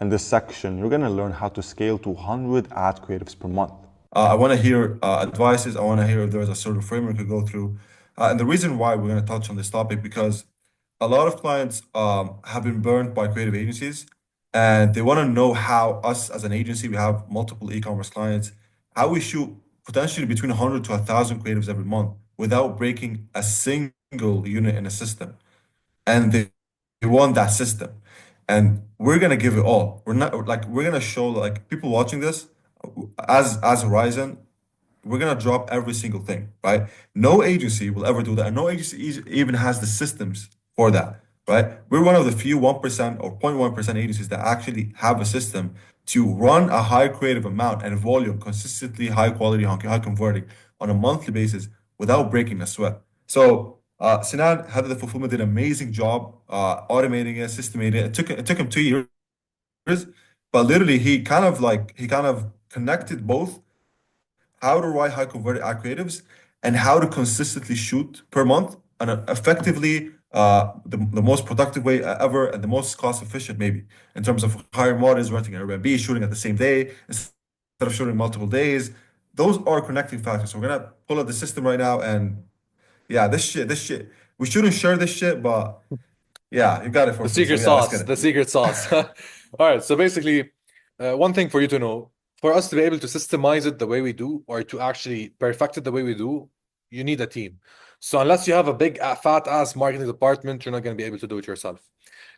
In this section, you're going to learn how to scale to 100 ad creatives per month. I want to hear advices. I want to hear if there's a sort of framework to go through. And the reason why we're going to touch on this topic, because a lot of clients have been burned by creative agencies, and they want to know how us as an agency, we have multiple e-commerce clients, how we shoot potentially between 100 to 1,000 creatives every month without breaking a single unit in a system. And they want that system. And we're gonna give it all. We're not like we're gonna show like people watching this as Horizon, we're gonna drop every single thing, right? No agency will ever do that, and no agency even has the systems for that, right? We're one of the few 1% or 0.1% agencies that actually have a system to run a high creative amount and volume consistently high quality, high converting on a monthly basis without breaking a sweat. So Sinan, head of the fulfillment, did an amazing job automating it, systemating it. It took him 2 years, but literally he kind of connected both how to write high converted ad creatives and how to consistently shoot per month and effectively the most productive way ever and the most cost efficient maybe in terms of hiring models, renting an Airbnb, shooting at the same day instead of shooting multiple days. Those are connecting factors. So we're gonna pull up the system right now, and yeah, this shit. We shouldn't share this shit, but yeah, you got it for The free. So secret yeah, let's get sauce, it. the secret sauce. All right, so basically, one thing for you to know, for us to be able to systemize it the way we do, or to actually perfect it the way we do, you need a team. So unless you have a big fat ass marketing department, you're not going to be able to do it yourself.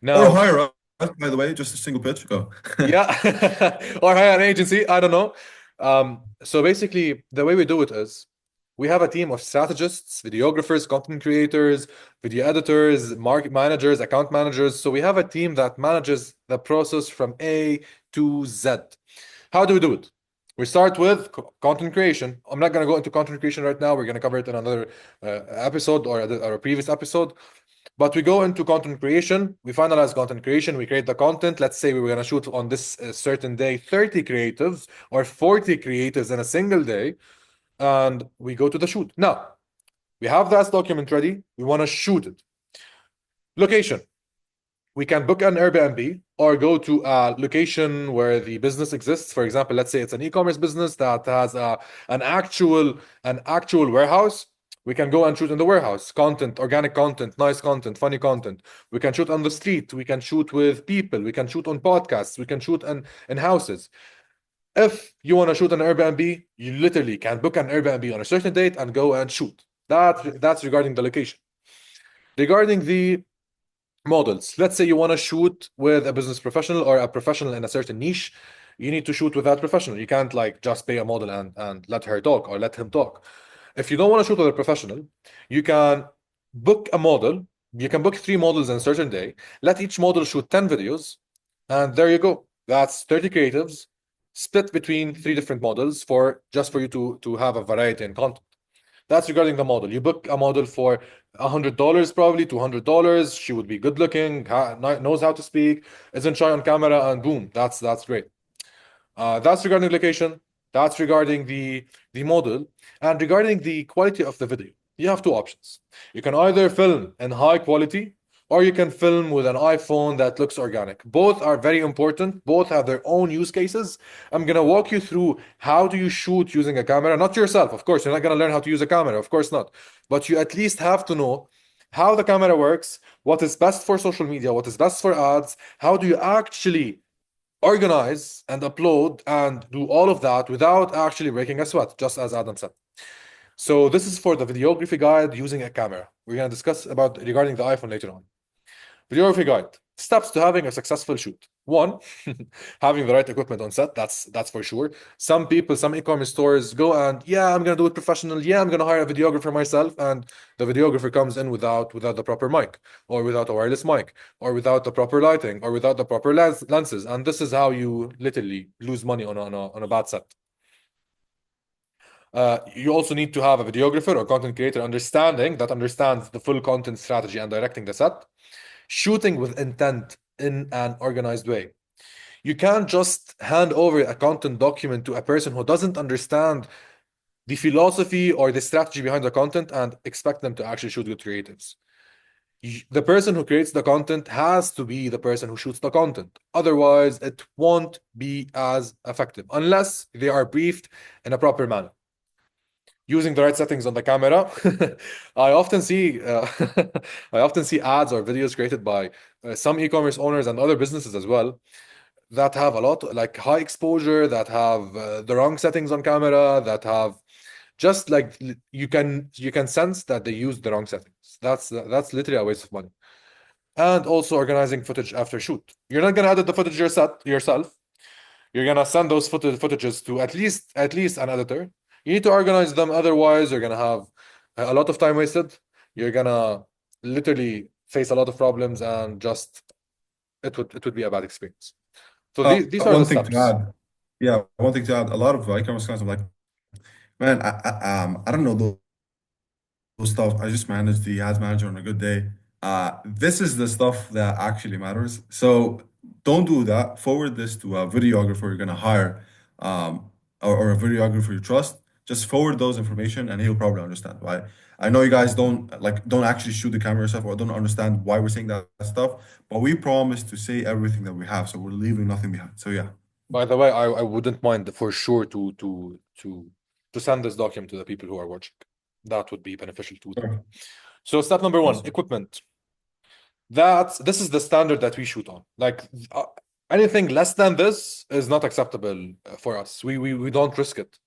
Or Now, hire us, by the way, just a single pitch. Go. yeah, or hire an agency, I don't know. So basically, the way we do it is we have a team of strategists, videographers, content creators, video editors, market managers, account managers. So we have a team that manages the process from A to Z. How do we do it? We start with content creation. I'm not going to go into content creation right now. We're going to cover it in another episode or a previous episode. But we go into content creation. We finalize content creation. We create the content. Let's say we were going to shoot on this certain day 30 creatives or 40 creatives in a single day. And we go to the shoot. Now, we have that document ready. We want to shoot it. Location. We can book an Airbnb or go to a location where the business exists. For example, let's say it's an e-commerce business that has an actual warehouse. We can go and shoot in the warehouse. Content, organic content, nice content, funny content. We can shoot on the street. We can shoot with people. We can shoot on podcasts. We can shoot in houses. If you want to shoot an Airbnb, you literally can book an Airbnb on a certain date and go and shoot. That's regarding the location. Regarding the models, let's say you want to shoot with a business professional or a professional in a certain niche. You need to shoot with that professional. You can't like just pay a model and let her talk or let him talk. If you don't want to shoot with a professional, you can book a model. You can book 3 models in a certain day. Let each model shoot 10 videos, and there you go. That's 30 creatives split between 3 different models for just for you to have a variety in content. That's regarding the model. You book a model for $100, probably $200. She would be good looking, knows how to speak, isn't shy on camera, and boom, that's great. That's regarding location. That's regarding the model, and regarding the quality of the video. You have 2 options. You can either film in high quality, or you can film with an iPhone that looks organic. Both are very important. Both have their own use cases. I'm gonna walk you through how do you shoot using a camera. Not yourself, of course. You're not gonna learn how to use a camera, of course not. But you at least have to know how the camera works, what is best for social media, what is best for ads, how do you actually organize and upload and do all of that without actually breaking a sweat, just as Adam said. So this is for the videography guide using a camera. We're going to discuss about regarding the iPhone later on. Videography guide. Steps to having a successful shoot. One, having the right equipment on set. That's for sure. Some people, some e-commerce stores go and yeah, I'm gonna do it professional. Yeah, I'm gonna hire a videographer myself, and the videographer comes in without the proper mic, or without a wireless mic, or without the proper lighting, or without the proper lenses. And this is how you literally lose money on a bad set. You also need to have a videographer or content creator understands the full content strategy and directing the set. Shooting with intent in an organized way. You can't just hand over a content document to a person who doesn't understand the philosophy or the strategy behind the content and expect them to actually shoot good creatives. The person who creates the content has to be the person who shoots the content. Otherwise, it won't be as effective unless they are briefed in a proper manner. Using the right settings on the camera, I often see I often see ads or videos created by some e-commerce owners and other businesses as well that have a lot like high exposure, that have the wrong settings on camera, that have just like you can sense that they use the wrong settings. That's literally a waste of money. And also organizing footage after shoot. You're not gonna edit the footage yourself. You're gonna send those footages to at least an editor. You need to organize them, otherwise you're gonna have a lot of time wasted. You're gonna literally face a lot of problems, and just it would be a bad experience. So these are the One thing to steps. add. Yeah, one thing to add. A lot of e-commerce clients are like, man, I don't know those stuff. I just manage the ads manager on a good day. This is the stuff that actually matters. So don't do that. Forward this to a videographer you're gonna hire, or a videographer you trust. Just forward those information, and he'll probably understand. Right? I know you guys don't actually shoot the camera yourself, or don't understand why we're saying that stuff, but we promise to say everything that we have, so we're leaving nothing behind. So yeah. By the way, I wouldn't mind for sure to send this document to the people who are watching. That would be beneficial to them. Sure. So step number one, Awesome. equipment. This is the standard that we shoot on. Like anything less than this is not acceptable for us. We don't risk it.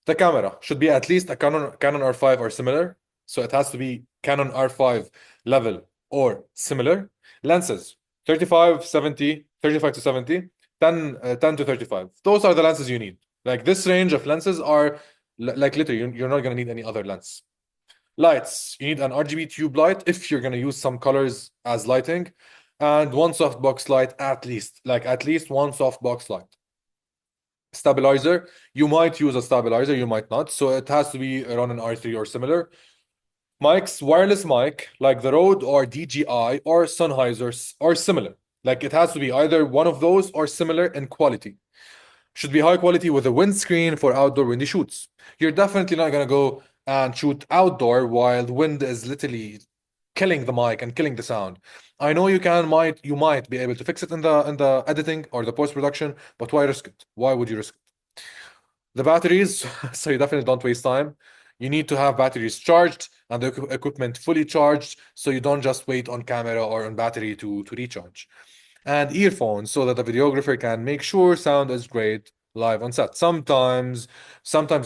The camera should be at least a Canon R5 or similar. So it has to be Canon R5 level or similar. Lenses 35, 70, 35 to 70, 10 to 35. Those are the lenses you need. Like this range of lenses are like literally you're not going to need any other lens. Lights, you need an RGB tube light if you're going to use some colors as lighting, and one softbox light at least one softbox light. Stabilizer, you might use a stabilizer, you might not, so it has to be around an R3 or similar. Mics, wireless mic like the Rode or DJI or Sennheiser or similar. Like it has to be either one of those or similar in quality. Should be high quality with a windscreen for outdoor windy shoots. You're definitely not gonna go and shoot outdoor while the wind is literally killing the mic and killing the sound. I know you might be able to fix it in the editing or the post-production, but why risk it? Why would you risk it? The batteries, so you definitely don't waste time. You need to have batteries charged and the equipment fully charged, so you don't just wait on camera or on battery to recharge. And earphones, so that the videographer can make sure sound is great live on set. Sometimes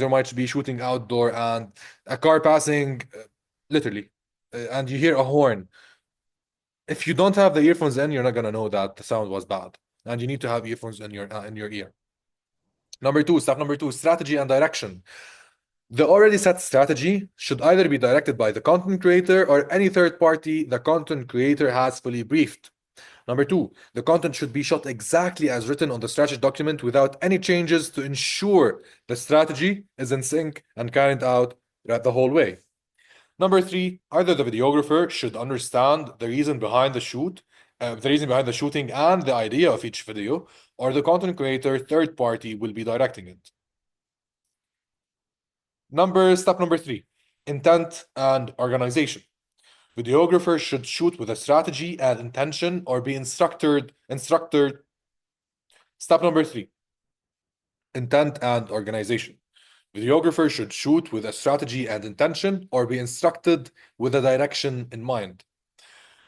you might be shooting outdoor and a car passing, literally, and you hear a horn. If you don't have the earphones in, you're not gonna know that the sound was bad, and you need to have earphones in your ear. Step number two, strategy and direction. The already set strategy should either be directed by the content creator or any third party the content creator has fully briefed. Number two, the content should be shot exactly as written on the strategy document without any changes to ensure the strategy is in sync and carried out the whole way. Number three, either the videographer should understand the reason behind the shooting and the idea of each video, or the content creator third party will be directing it. Step number three, intent and organization. Videographer should shoot with a strategy and intention or be instructed. Step number three, intent and organization. Videographer should shoot with a strategy and intention or be instructed with a direction in mind.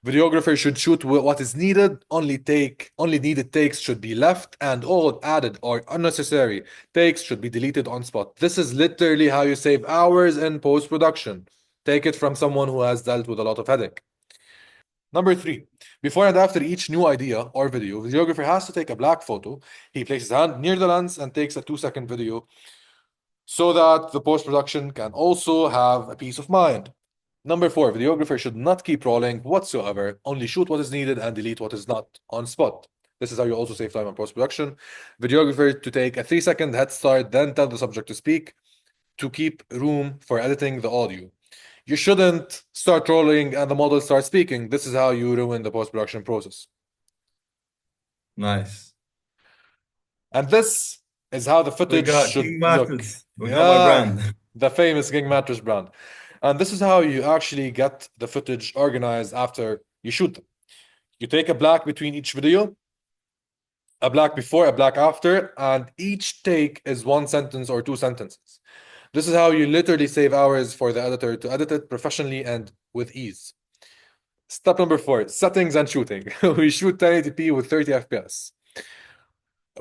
Videographer should shoot what is needed, only needed takes should be left, and all added or unnecessary takes should be deleted on spot. This is literally how you save hours in post-production. Take it from someone who has dealt with a lot of headache. Number three, before and after each new idea or video, videographer has to take a black photo. He places his hand near the lens and takes a 2-second video so that the post-production can also have a peace of mind. Number four, videographer should not keep rolling whatsoever, only shoot what is needed and delete what is not on spot. This is how you also save time on post-production. Videographer to take a 3-second head start, then tell the subject to speak to keep room for editing the audio. You shouldn't start rolling and the model starts speaking. This is how you ruin the post-production process. Nice. And this is how the We footage got should King look. Mattress. We got my brand. The famous King Mattress brand. And this is how you actually get the footage organized after you shoot them. You take a black between each video, a black before, a black after, and each take is one sentence or two sentences. This is how you literally save hours for the editor to edit it professionally and with ease. Step number 4, settings and shooting. We shoot 1080p with 30 FPS.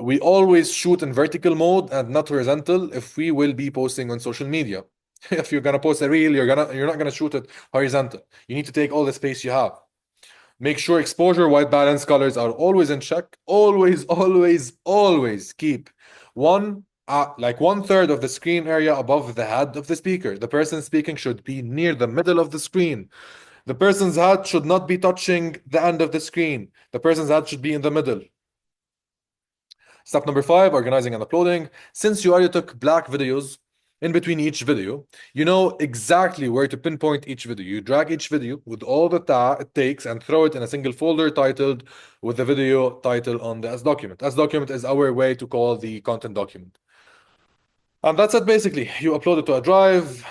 We always shoot in vertical mode and not horizontal if we will be posting on social media. If you're gonna post a reel, you're not gonna shoot it horizontal. You need to take all the space you have. Make sure exposure, white balance, colors are always in check. Always, always, always keep like 1/3 of the screen area above the head of the speaker. The person speaking should be near the middle of the screen. The person's head should not be touching the end of the screen. The person's head should be in the middle. Step number 5, organizing and uploading. Since you already took black videos in between each video, you know exactly where to pinpoint each video. You drag each video with all the it takes and throw it in a single folder titled with the video title on the S document. S document is our way to call the content document. And that's it basically. You upload it to a drive.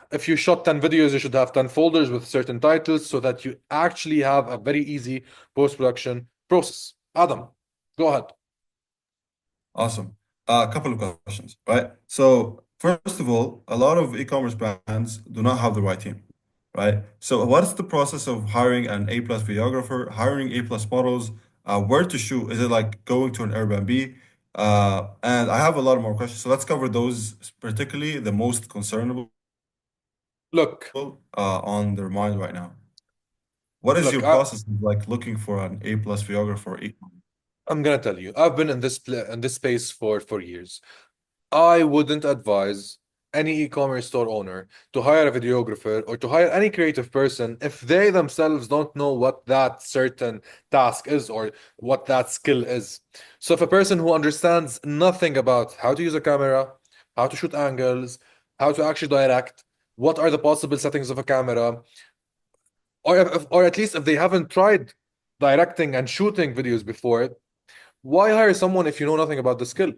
If you shot 10 videos, you should have 10 folders with certain titles so that you actually have a very easy post-production process. Adam, go ahead. Awesome. A couple of questions, right? So first of all, a lot of e-commerce brands do not have the right team, right? So what is the process of hiring an A-plus videographer, hiring A-plus models, where to shoot? Is it like going to an Airbnb? And I have a lot more questions. So let's cover those, particularly the most concernable Look, on their mind right now. What is your look, process of like looking for an A-plus videographer? I'm gonna tell you, I've been in this space for years. I wouldn't advise any e-commerce store owner to hire a videographer or to hire any creative person if they themselves don't know what that certain task is or what that skill is. So if a person who understands nothing about how to use a camera, how to shoot angles, how to actually direct, what are the possible settings of a camera, or at least if they haven't tried directing and shooting videos before, why hire someone if you know nothing about the skill?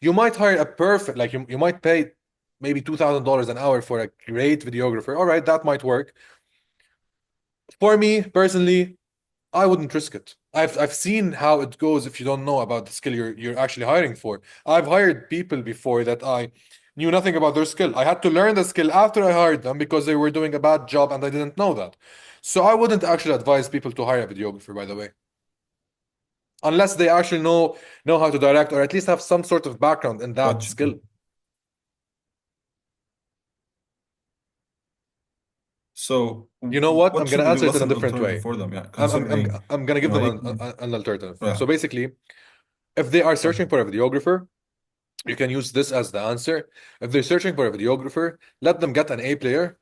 You might hire a perfect, like you might pay maybe $2,000 an hour for a great videographer. All right, that might work. For me personally, I wouldn't risk it. I've seen how it goes if you don't know about the skill you're actually hiring for. I've hired people before that I knew nothing about their skill. I had to learn the skill after I hired them because they were doing a bad job and I didn't know that. So I wouldn't actually advise people to hire a videographer, by the way, unless they actually know how to direct or at least have some sort of background in that Gotcha. skill. So You know what? I'm should gonna we do? answer it What's in a an different alternative way. for them? Yeah, I'm considering gonna give them e-commerce. an alternative. Yeah. So basically, if they are searching for a videographer, you can use this as the answer. If they're searching for a videographer, let them get an A player.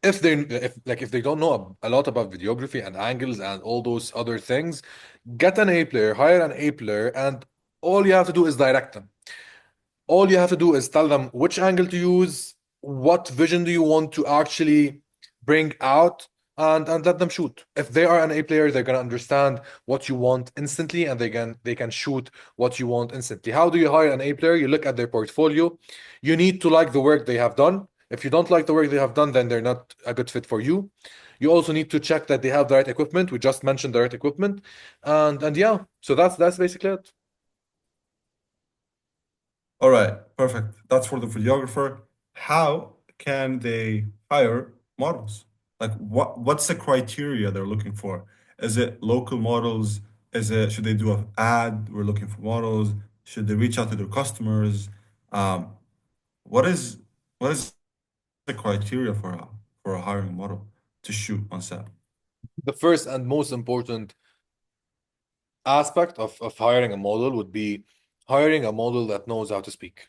If they don't know a lot about videography and angles and all those other things, get an A player, hire an A player, and all you have to do is direct them. All you have to do is tell them which angle to use, what vision do you want to actually bring out, and let them shoot. If they are an A player, they're gonna understand what you want instantly, and they can shoot what you want instantly. How do you hire an A player? You look at their portfolio. You need to like the work they have done. If you don't like the work they have done, then they're not a good fit for you. You also need to check that they have the right equipment. We just mentioned the right equipment, and yeah, so that's basically it. All right, perfect. That's for the videographer. How can they hire models? Like what's the criteria they're looking for? Is it local models? Should they do an ad? We're looking for models. Should they reach out to their customers? Um, what is what is the criteria for a hiring model to shoot on set? The first and most important aspect of hiring a model would be hiring a model that knows how to speak,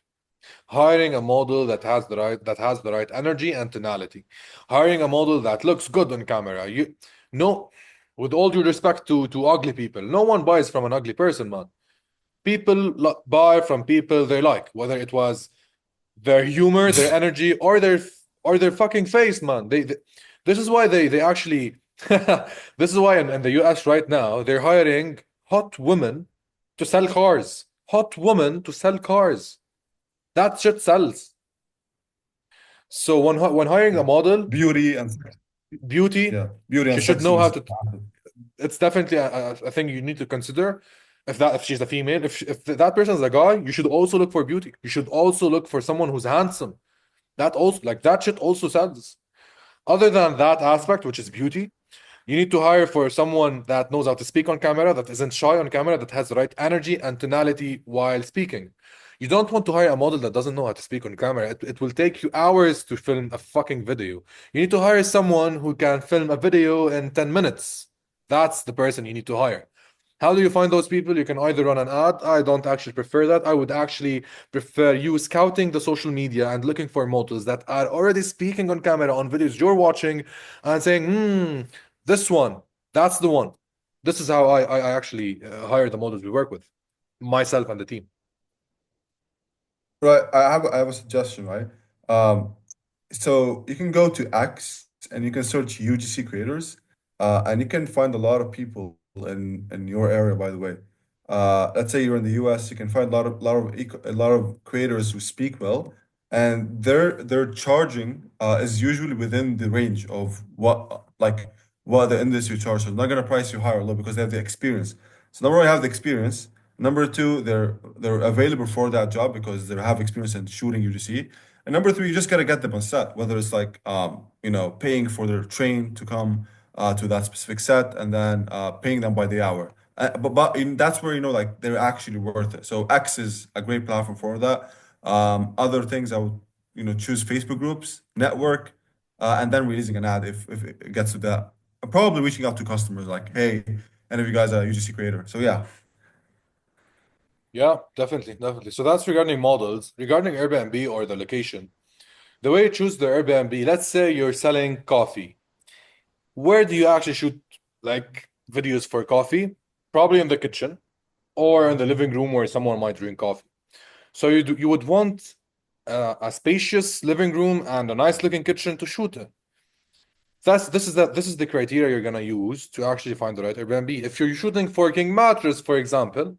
hiring a model that has the right energy and tonality, hiring a model that looks good on camera. You no, with all due respect to ugly people, no one buys from an ugly person, man. People buy from people they like, whether it was their humor, their energy, or their fucking face, man. This is why they actually this is why in the US right now they're hiring hot women to sell cars. Hot women to sell cars. That shit sells. So when hiring a model, Beauty and beauty, beauty she and should know how sexiness. to. It's definitely a thing you need to consider. If she's a female, if that person is a guy, you should also look for beauty. You should also look for someone who's handsome. That also that shit also sells. Other than that aspect, which is beauty, you need to hire for someone that knows how to speak on camera, that isn't shy on camera, that has the right energy and tonality while speaking. You don't want to hire a model that doesn't know how to speak on camera. It will take you hours to film a fucking video. You need to hire someone who can film a video in 10 minutes. That's the person you need to hire. How do you find those people? You can either run an ad. I don't actually prefer that. I would actually prefer you scouting the social media and looking for models that are already speaking on camera on videos you're watching and saying, this one, that's the one. This is how I actually hire the models we work with, myself and the team. Right, I have a suggestion, right? Um, so you can go to X and you can search UGC creators, and you can find a lot of people in your area, by the way. Let's say you're in the US, you can find a lot of creators who speak well, and their charging is usually within the range of what the industry charges. So they're not gonna price you high or low because they have the experience. So number one, you have the experience. Number two, they're available for that job because they have experience in shooting UGC. And number three, you just gotta get them on set, whether it's like paying for their train to come to that specific set and then paying them by the hour. That's where like they're actually worth it. So X is a great platform for that. Other things I would choose Facebook groups, network, and then releasing an ad if it gets to that. Probably reaching out to customers like, hey, any of you guys are UGC creator. So yeah. Yeah, definitely, definitely. So that's regarding models. Regarding Airbnb or the location, the way you choose the Airbnb, let's say you're selling coffee. Where do you actually shoot like videos for coffee? Probably in the kitchen or in the living room where someone might drink coffee. So you would want a spacious living room and a nice looking kitchen to shoot in. This is the criteria you're gonna use to actually find the right Airbnb. If you're shooting for King Mattress, for example,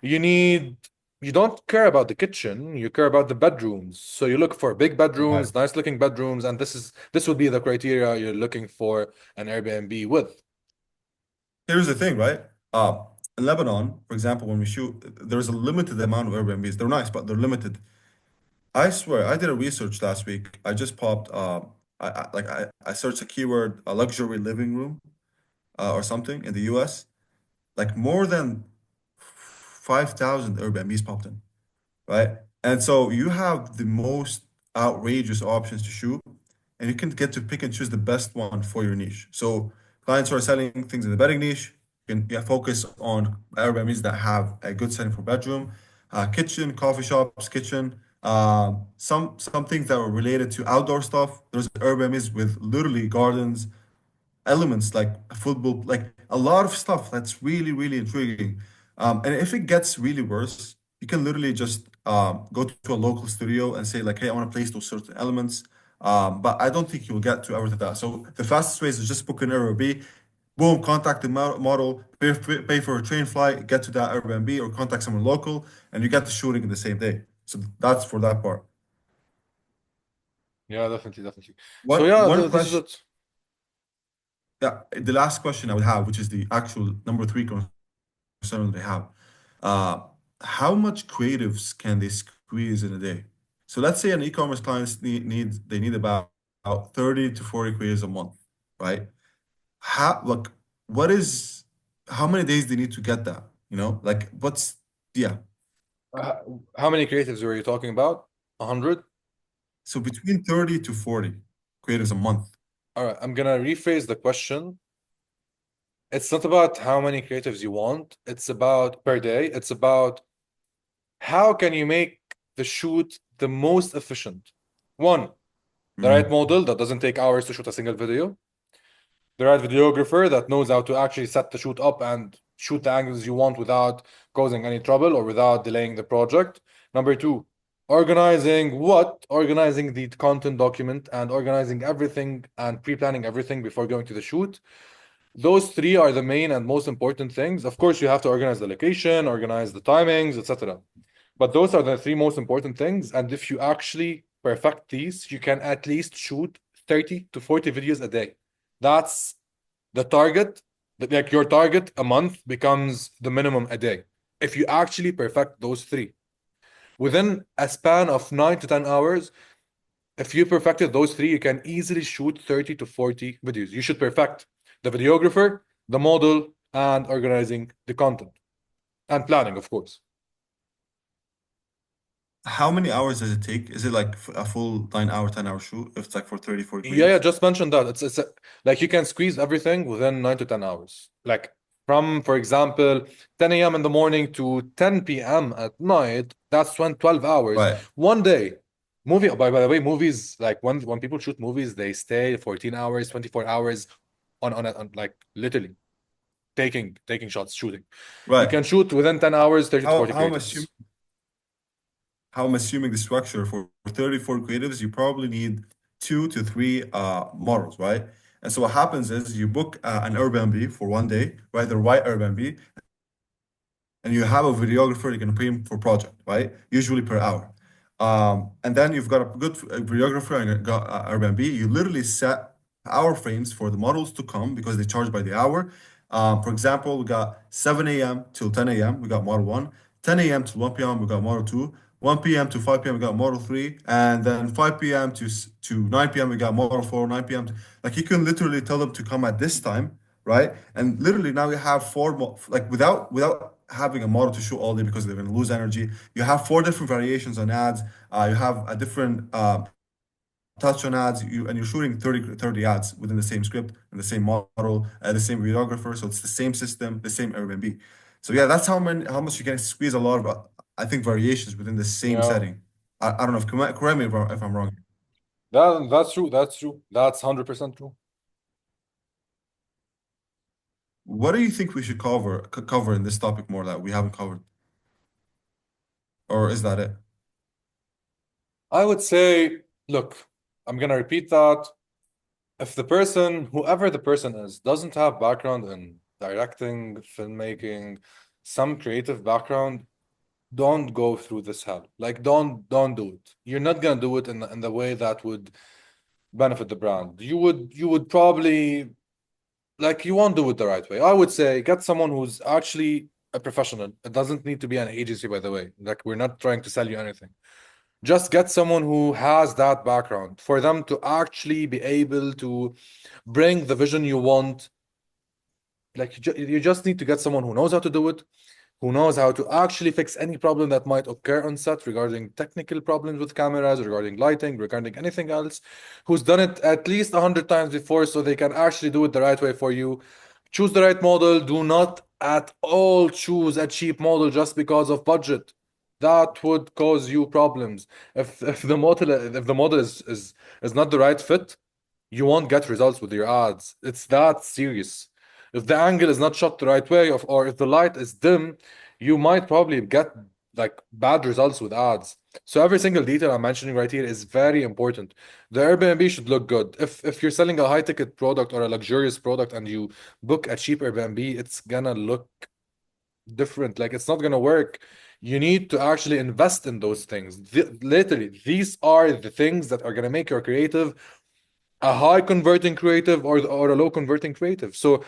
you need you don't care about the kitchen, you care about the bedrooms. So you look for big Right. bedrooms, nice looking bedrooms, and this would be the criteria you're looking for an Airbnb with. Here's the thing, right? In Lebanon, for example, when we shoot, there's a limited amount of Airbnbs. They're nice, but they're limited. I swear, I did a research last week. I just popped, I searched a keyword, a luxury living room, or something in the US. Like more than 5,000 Airbnbs popped in, right? And so you have the most outrageous options to shoot, and you can get to pick and choose the best one for your niche. So clients who are selling things in the bedding niche can focus on Airbnbs that have a good setting for bedroom, kitchen, coffee shops, kitchen. Some things that were related to outdoor stuff. There's Airbnbs with literally gardens, elements like football, like a lot of stuff that's really, really intriguing. And if it gets really worse, you can literally just go to a local studio and say like, hey, I want to place those certain elements. But I don't think you'll get to ever to that. So the fastest way is just book an Airbnb, boom, contact the model, pay for a train flight, get to that Airbnb or contact someone local, and you get the shooting in the same day. So that's for that part. Yeah, definitely, definitely. So What yeah, one this is question? it. Yeah, the last question I would have, which is the actual number three concern they have. Uh, how much creatives can they squeeze in a day? So let's say an e-commerce clients need about 30 to 40 creatives a month, right? How like what is how many days they need to get that? Like what's yeah. Uh, how many creatives were you talking about? 100? So between 30 to 40 creatives a month. All right, I'm gonna rephrase the question. It's not about how many creatives you want, it's about per day. It's about how can you make the shoot the most efficient? One, the right Mm, model that doesn't take hours to shoot a single video. The right videographer that knows how to actually set the shoot up and shoot the angles you want without causing any trouble or without delaying the project. Number two, organizing the content document and organizing everything and pre-planning everything before going to the shoot. Those three are the main and most important things. Of course, you have to organize the location, organize the timings, etc. But those are the three most important things. And if you actually perfect these, you can at least shoot 30 to 40 videos a day. That's the target. Like your target a month becomes the minimum a day. If you actually perfect those three within a span of 9 to 10 hours, if you perfected those three, you can easily shoot 30 to 40 videos. You should perfect the videographer, the model, and organizing the content and planning, of course. How many hours does it take? Is it like a full 9 hour, 10 hour shoot if it's like for 30, 40 Yeah, creatives? just mention that. Like you can squeeze everything within 9 to 10 hours. Like from, for example, 10 a.m. in the morning to 10 p.m. at night, that's 12 hours. Right. One day. Movie, by the way, movies, like when people shoot movies, they stay 14 hours, 24 hours on like literally taking shots, shooting. You Right. can shoot within 10 hours, 30 to How 40 how I'm creatives. assuming how I'm assuming the structure for 34 creatives, you probably need 2 to 3 models, right? And so what happens is you book an Airbnb for one day, right? The white Airbnb, and you have a videographer you can pay him for project, right? Usually per hour. And then you've got a good videographer and got Airbnb. You literally set hour frames for the models to come because they charge by the hour. For example, we got 7 a.m. till 10 a.m. We got model one. 10 a.m. to 1 p.m. we got model two. 1 p.m. to 5 p.m. we got model three, and then 5 p.m. to 9 p.m. we got model four. 9 p.m. Like you can literally tell them to come at this time, right? And literally now you have like without having a model to shoot all day because they're going to lose energy. You have four different variations on ads. You have a different touch on ads. And you're shooting 30 ads within the same script and the same model, the same videographer. So it's the same system, the same Airbnb. So yeah, that's how much you can squeeze a lot of I think variations within the same Yeah, setting. I don't know if correct me if I'm wrong. that's true. That's true. That's 100% true. What do you think we should cover in this topic more that we haven't covered, or is that it? I would say, look, I'm gonna repeat that. If the person, whoever the person is, doesn't have background in directing, filmmaking, some creative background, don't go through this hell. Like, don't do it. You're not gonna do it in the way that would benefit the brand. You would probably like you won't do it the right way. I would say get someone who's actually a professional. It doesn't need to be an agency, by the way. Like we're not trying to sell you anything. Just get someone who has that background for them to actually be able to bring the vision you want. Like you just need to get someone who knows how to do it, who knows how to actually fix any problem that might occur on set regarding technical problems with cameras, regarding lighting, regarding anything else, who's done it at least 100 times before so they can actually do it the right way for you. Choose the right model. Do not at all choose a cheap model just because of budget. That would cause you problems. If the model is not the right fit, you won't get results with your ads. It's that serious. If the angle is not shot the right way, or if the light is dim, you might probably get like bad results with ads. So every single detail I'm mentioning right here is very important. The Airbnb should look good. If you're selling a high ticket product or a luxurious product and you book a cheap Airbnb, it's gonna look different. Like it's not gonna work. You need to actually invest in those things. Literally, these are the things that are gonna make your creative a high converting creative or a low converting creative. So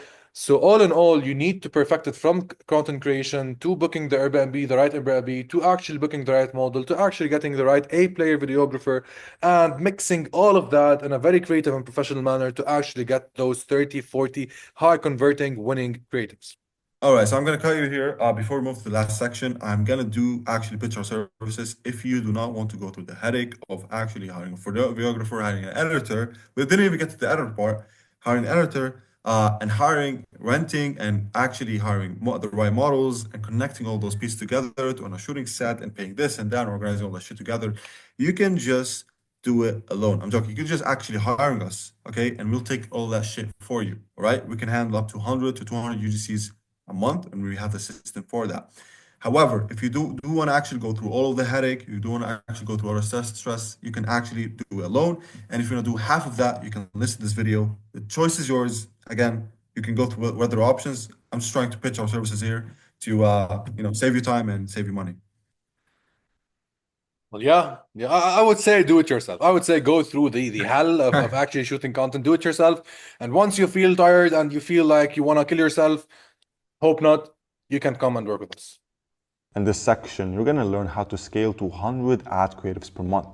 all in all, you need to perfect it from content creation to booking the Airbnb, the right Airbnb, to actually booking the right model, to actually getting the right A-player videographer, and mixing all of that in a very creative and professional manner to actually get those 30, 40 high converting winning creatives. All right, so I'm gonna cut you here. Before we move to the last section, I'm gonna do actually pitch our services. If you do not want to go through the headache of actually hiring a videographer, hiring an editor, we didn't even get to the editor part, hiring an editor, and hiring, renting, and actually hiring the right models and connecting all those pieces together on a shooting set and paying this and that, and organizing all that shit together. You can just do it alone. I'm joking. You can just actually hiring us, okay? And we'll take all that shit for you, all right? We can handle up to 100 to 200 UGCs a month, and we have the system for that. However, if you do want to actually go through all of the headache, you do want to actually go through all the stress, you can actually do it alone. And if you want to do half of that, you can listen to this video. The choice is yours. Again, you can go through other options. I'm just trying to pitch our services here to save you time and save you money. Well, yeah. I would say do it yourself. I would say go through the hell of actually shooting content. Do it yourself. And once you feel tired and you feel like you want to kill yourself, hope not, you can come and work with us. In this section, you're going to learn how to scale to 100 ad creatives per month.